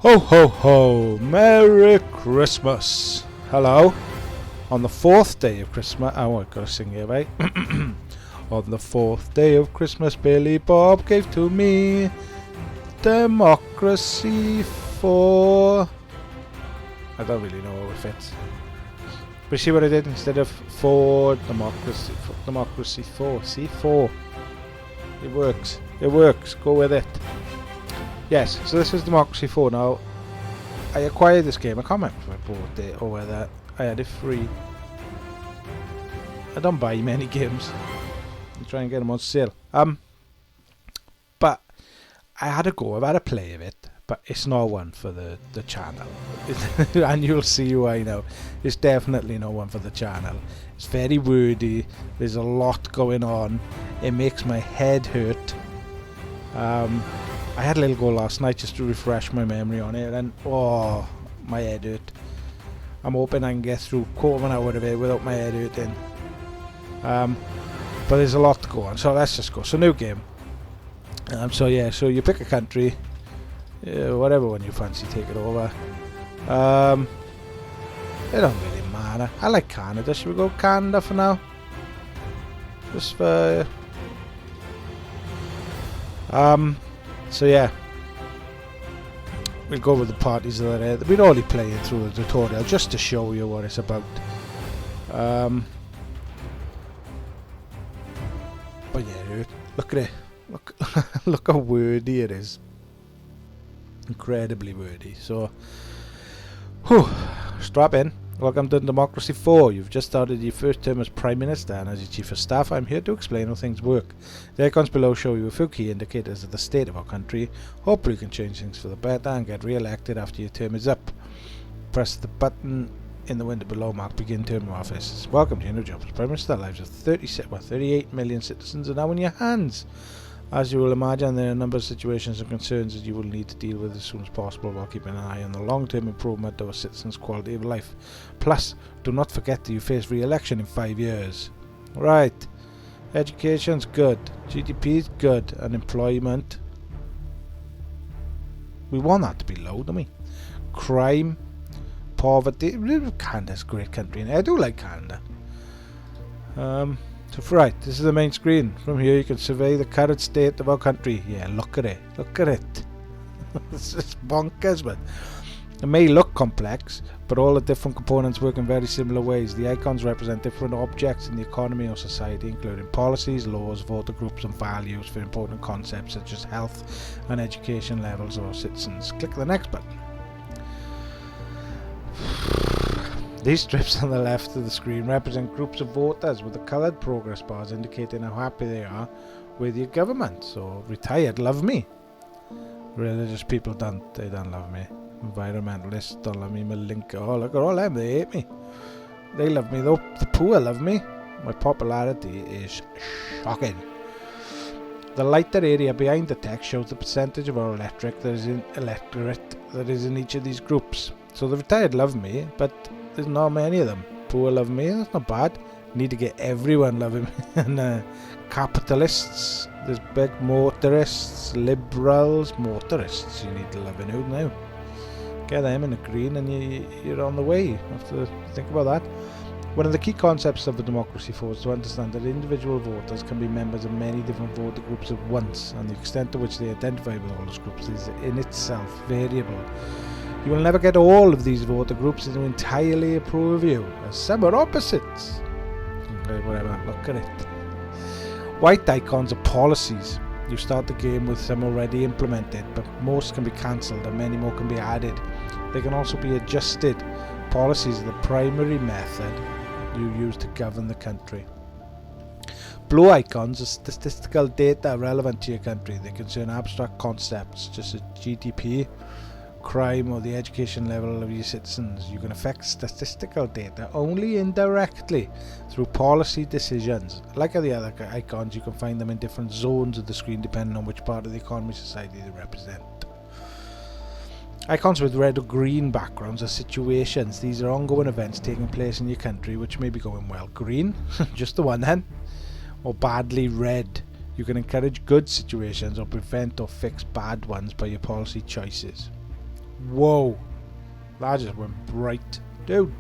Ho ho ho! Merry Christmas! Hello! On the fourth day of Christmas, oh, I've got to sing here, right? On the fourth day of Christmas, Billy Bob gave to me democracy for... I don't really know how it fits. But see what I did? Instead of for democracy for. See? For. It works. It works. Go with it. Yes, so this is Democracy 4 now. I acquired this game. I can't remember if I bought it or whether I had it free. I don't buy many games. I try and get them on sale. But I had a go. I've had a play of it, but it's not one for the channel. And you'll see why now. It's definitely not one for the channel. It's very wordy. There's a lot going on. It makes my head hurt. I had a little go last night just to refresh my memory on it, and oh, my head hurt. I'm hoping I can get through a quarter of an hour of it without my head hurting. But there's a lot to go on, so let's just go. So new game. So yeah, so you pick a country, whatever one you fancy, take it over. It don't really matter. I like Canada. Should we go Canada for now? Just for... So yeah, we'll go with the parties that are there. We're only playing through the tutorial just to show you what it's about. But yeah, look at it. Look how wordy it is. Incredibly wordy. So, whew, strap in. Welcome to Democracy 4. You've just started your first term as Prime Minister, and as your Chief of Staff, I'm here to explain how things work. The icons below show you a few key indicators of the state of our country. Hopefully you can change things for the better and get re-elected after your term is up. Press the button in the window below marked Begin Term of Office. Welcome to your new job as Prime Minister. The lives of 38 million citizens are now in your hands. As you will imagine, there are a number of situations and concerns that you will need to deal with as soon as possible while keeping an eye on the long-term improvement of our citizens' quality of life. Plus, do not forget that you face re-election in 5 years. Right. Education's good. GDP's good. And employment. We want that to be low, don't we? Crime. Poverty. Canada's a great country. And I do like Canada. So right, this is the main screen. From here you can survey the current state of our country. Yeah, look at it. Look at it. It's just bonkers, but it may look complex, but all the different components work in very similar ways. The icons represent different objects in the economy or society, including policies, laws, voter groups and values for important concepts such as health and education levels of our citizens. Click the next button. These strips on the left of the screen represent groups of voters with the coloured progress bars indicating how happy they are with your government. So, retired love me. Religious people don't love me. Environmentalists don't love me. Oh, look at all them, they hate me. They love me though. The poor love me. My popularity is shocking. The lighter area behind the text shows the percentage of our electorate that is in each of these groups. So the retired love me, but there's not many of them. Poor love me, that's not bad. Need to get everyone loving me. And capitalists, there's big motorists, liberals, motorists. You need to love it out now. Get them in the green and you're on the way. You have to think about that. One of the key concepts of the Democracy 4 is to understand that individual voters can be members of many different voter groups at once, and the extent to which they identify with all those groups is in itself variable. You will never get all of these voter groups to entirely approve of you, as some are opposites. Okay, whatever, look at it. White icons are policies. You start the game with some already implemented, but most can be cancelled and many more can be added. They can also be adjusted. Policies are the primary method you use to govern the country. Blue icons are statistical data relevant to your country. They concern abstract concepts such as GDP, crime or the education level of your citizens. You can affect statistical data only indirectly through policy decisions. Like the other icons, you can find them in different zones of the screen depending on which part of the economy society they represent. Icons with red or green backgrounds are situations. These are ongoing events taking place in your country which may be going well. Green, just the one then. Or badly red. You can encourage good situations or prevent or fix bad ones by your policy choices. Whoa. That just went bright. Do.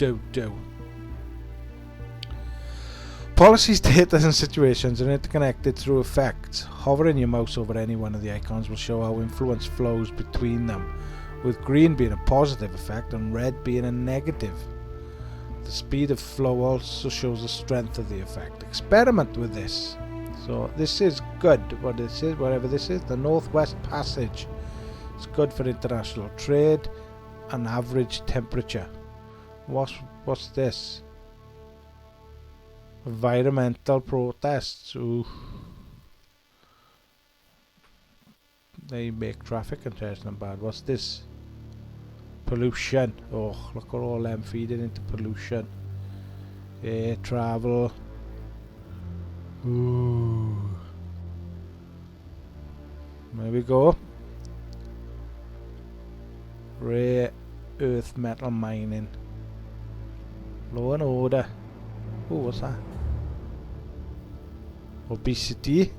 Policies, data and situations are interconnected through effects. Hovering your mouse over any one of the icons will show how influence flows between them, with green being a positive effect and red being a negative. The speed of flow also shows the strength of the effect. Experiment with this. So this is good, what this is, whatever this is, the Northwest Passage. It's good for international trade and average temperature. What's this? Environmental protests. Ooh. They make traffic interesting and bad. What's this? Pollution. Oh, look at all them feeding into pollution. Air travel. Ooh. There we go. Rare earth metal mining. Law and order. Oh, what's that? Obesity.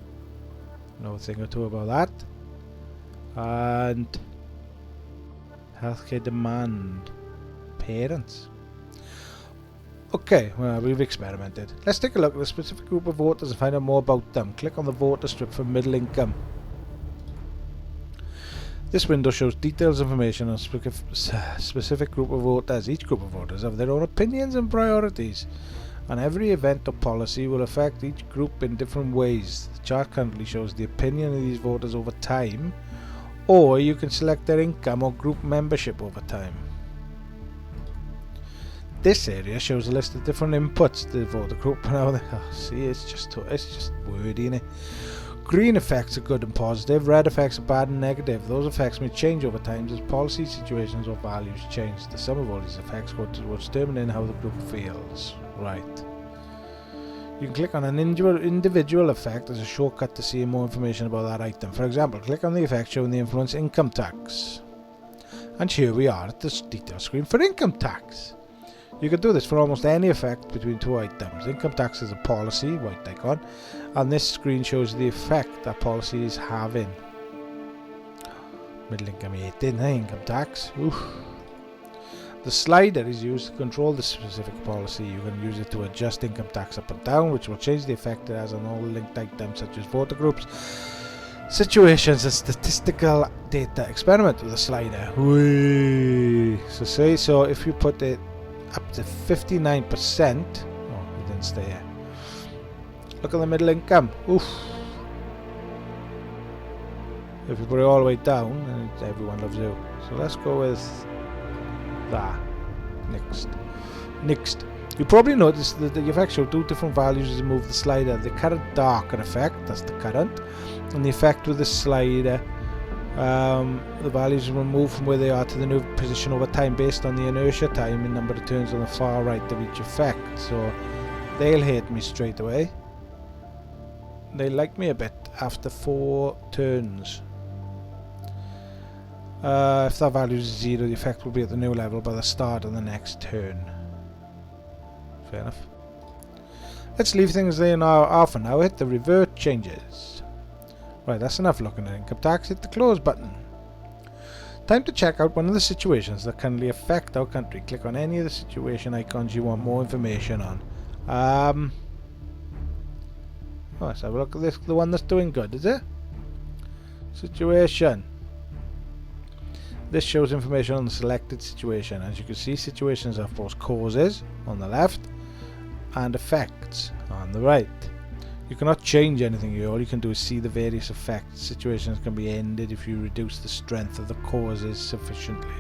Know a thing or two about that. And healthcare demand. Parents. Okay, well, we've experimented. Let's take a look at a specific group of voters and find out more about them. Click on the voter strip for middle income. This window shows details information on a specific group of voters. Each group of voters have their own opinions and priorities, and every event or policy will affect each group in different ways. The chart currently shows the opinion of these voters over time, or you can select their income or group membership over time. This area shows a list of different inputs to the voter group. Now, see, it's just wordy, innit? Green effects are good and positive, red effects are bad and negative. Those effects may change over time as policy situations or values change. The sum of all these effects go towards determining how the group feels. Right. You can click on an individual effect as a shortcut to see more information about that item. For example, click on the effect showing the influence income tax. And here we are at the detail screen for income tax. You can do this for almost any effect between two items. Income tax is a policy, white icon, and this screen shows the effect that policy is having. Middle income 18, income tax. Oof. The slider is used to control the specific policy. You can use it to adjust income tax up and down, which will change the effect it has on all linked items such as voter groups, situations and statistical data. Experiment with the slider. Whee. So if you put it up to 59%. Oh, it didn't stay here. Look at the middle income. Oof. If you put it all the way down, then everyone loves you. So let's go with that. Next. You probably noticed that the effect showed two different values as you move the slider. The current darker effect, that's the current, and the effect with the slider. The values will move from where they are to the new position over time based on the inertia time and number of turns on the far right of each effect. So they'll hate me straight away. They like me a bit after 4 turns. If that value is 0, the effect will be at the new level by the start of the next turn. Fair enough. Let's leave things there now for now. Hit the revert changes. Right, that's enough looking at income tax. Hit the close button. Time to check out one of the situations that currently affect our country. Click on any of the situation icons you want more information on. Let's have a look at this. The one that's doing good, is it? Situation. This shows information on the selected situation. As you can see, situations have both causes on the left and effects on the right. You cannot change anything here. All you can do is see the various effects. Situations can be ended if you reduce the strength of the causes sufficiently.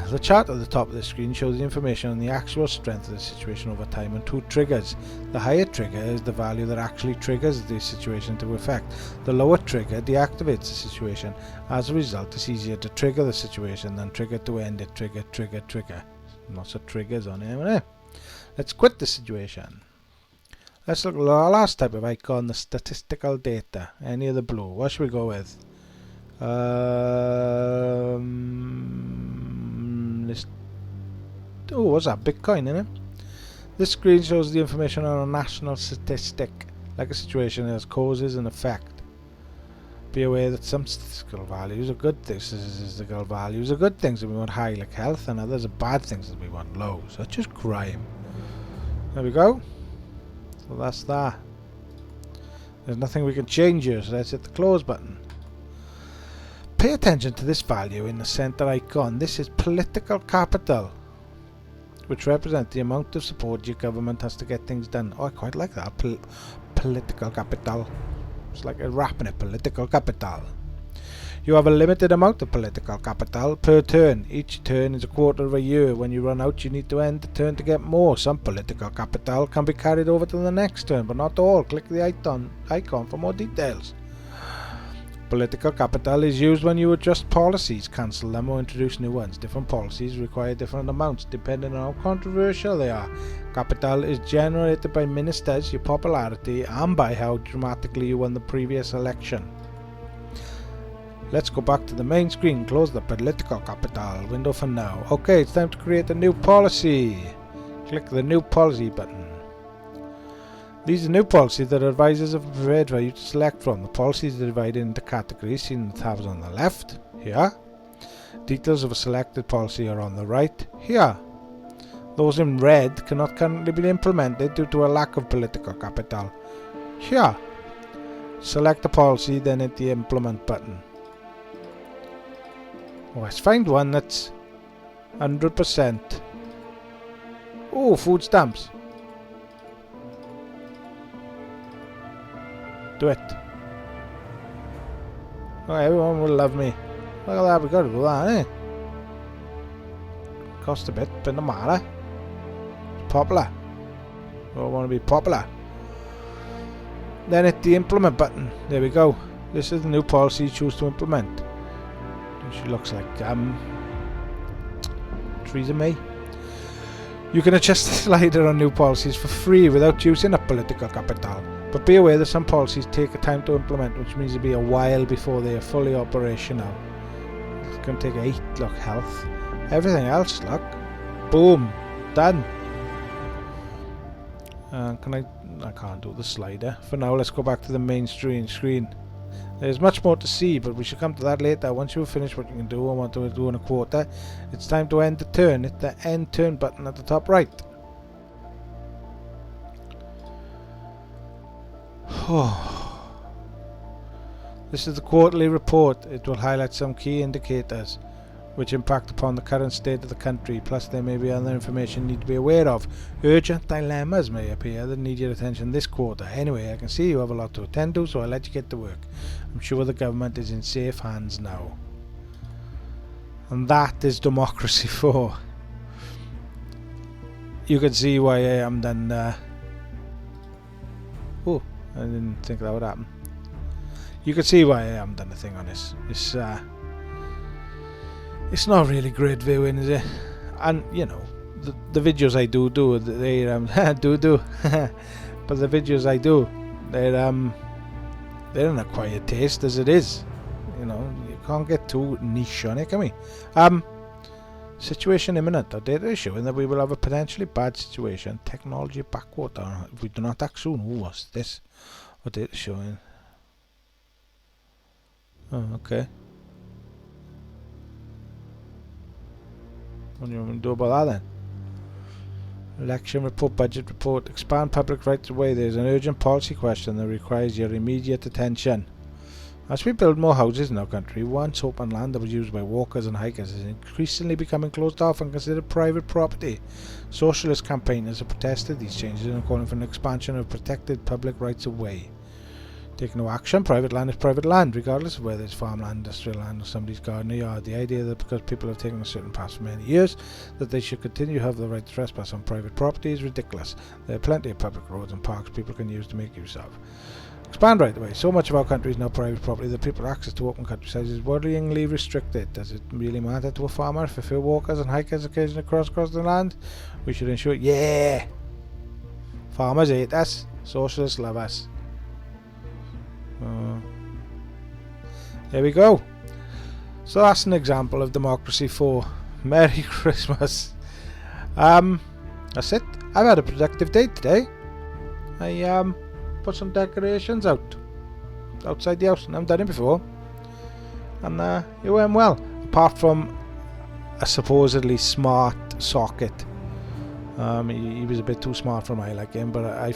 The chart at the top of the screen shows the information on the actual strength of the situation over time and 2 triggers. The higher trigger is the value that actually triggers the situation to effect. The lower trigger deactivates the situation. As a result, it's easier to trigger the situation than trigger to end it. Trigger. Lots of triggers on here. Let's quit the situation. Let's look at our last type of icon, the statistical data. Any of the blue. What should we go with? What's that? Bitcoin, isn't it? This screen shows the information on a national statistic, like a situation that has causes and effect. Be aware that some statistical values are good things. Statistical values are good things that we want high, like health, and others are bad things that we want low, such as crime. There we go. So that's that. There's nothing we can change here, so let's hit the close button. Pay attention to this value in the center icon. This is political capital, which represents the amount of support your government has to get things done. Oh, I quite like that. Political capital. It's like a rap in it. Political capital. You have a limited amount of political capital per turn. Each turn is a quarter of a year. When you run out, you need to end the turn to get more. Some political capital can be carried over to the next turn, but not all. Click the icon for more details. Political capital is used when you adjust policies, cancel them, or introduce new ones. Different policies require different amounts depending on how controversial they are. Capital is generated by ministers, your popularity, and by how dramatically you won the previous election. Let's go back to the main screen. Close the political capital window for now. Okay, it's time to create a new policy. Click the new policy button. These are new policies that advisors have prepared for you to select from. The policies are divided into categories, seen in the tabs on the left, here. Details of a selected policy are on the right, here. Those in red cannot currently be implemented due to a lack of political capital, here. Select the policy, then hit the implement button. Oh, let's find one that's 100%. Oh, food stamps. Do it. Oh, everyone will love me. Look at that, we gotta do that, eh? Cost a bit, but no matter. It's popular. We all want to be popular. Then hit the implement button. There we go. This is the new policy you choose to implement. She looks like Theresa May. You can adjust the slider on new policies for free without using up political capital. But be aware that some policies take a time to implement, which means it'll be a while before they are fully operational. It's going to take 8, look, health. Everything else, look. Boom. Done. I can't do the slider. For now, let's go back to the main screen. There's much more to see, but we should come to that later. Once you've finished what you can do and want to do in a quarter, it's time to end the turn. Hit the end turn button at the top right. This is the quarterly report. It will highlight some key indicators which impact upon the current state of the country, plus there may be other information you need to be aware of. Urgent dilemmas may appear that need your attention this quarter. Anyway, I can see you have a lot to attend to, so I'll let you get to work. I'm sure the government is in safe hands now. And that is democracy 4. You can see why I am done. Oh, I didn't think that would happen. You can see why I haven't done a thing on this. It's not really great viewing, is it? And you know, the videos I do, they but the videos I do, they're in a quiet taste as it is. You know, you can't get too niche on it, can we? Situation imminent. Our data is showing that we will have a potentially bad situation. Technology backwater. If we do not act soon. Oh, what's this? Our data is showing. Oh, okay. What do you want me to do about that then? Election report, budget report, expand public rights of way. There is an urgent policy question that requires your immediate attention. As we build more houses in our country, once open land that was used by walkers and hikers is increasingly becoming closed off and considered private property. Socialist campaigners have protested these changes and are calling for an expansion of protected public rights of way. Take no action. Private land is private land, regardless of whether it's farmland, industrial land, or somebody's garden or yard. The idea that because people have taken a certain path for many years, that they should continue to have the right to trespass on private property is ridiculous. There are plenty of public roads and parks people can use to make use of. Expand right away. So much of our country is now private property that people's access to open countryside is worryingly restricted. Does it really matter to a farmer if a few walkers and hikers occasionally cross the land? We should ensure. Yeah! Farmers hate us. Socialists love us. There we go. So that's an example of democracy 4. Merry Christmas. That's it. I've had a productive day today. I put some decorations out. outside the house, and I've done it before, and it went well, apart from a supposedly smart socket. He was a bit too smart for my liking, but I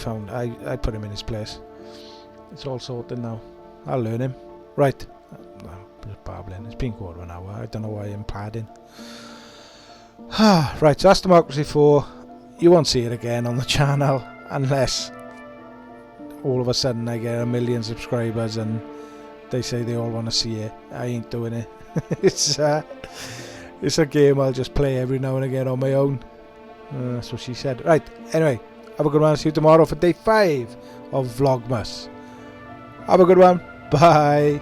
put him in his place. It's all sorted now. I'll learn him. Right. I'm just babbling. It's been quarter of an hour. I don't know why I'm padding. Right, so that's Democracy 4. You won't see it again on the channel unless all of a sudden I get 1 million subscribers and they say they all want to see it. I ain't doing it. It's a game I'll just play every now and again on my own. That's what she said. Right, anyway, have a good one. See you tomorrow for day 5 of Vlogmas. Have a good one. Bye.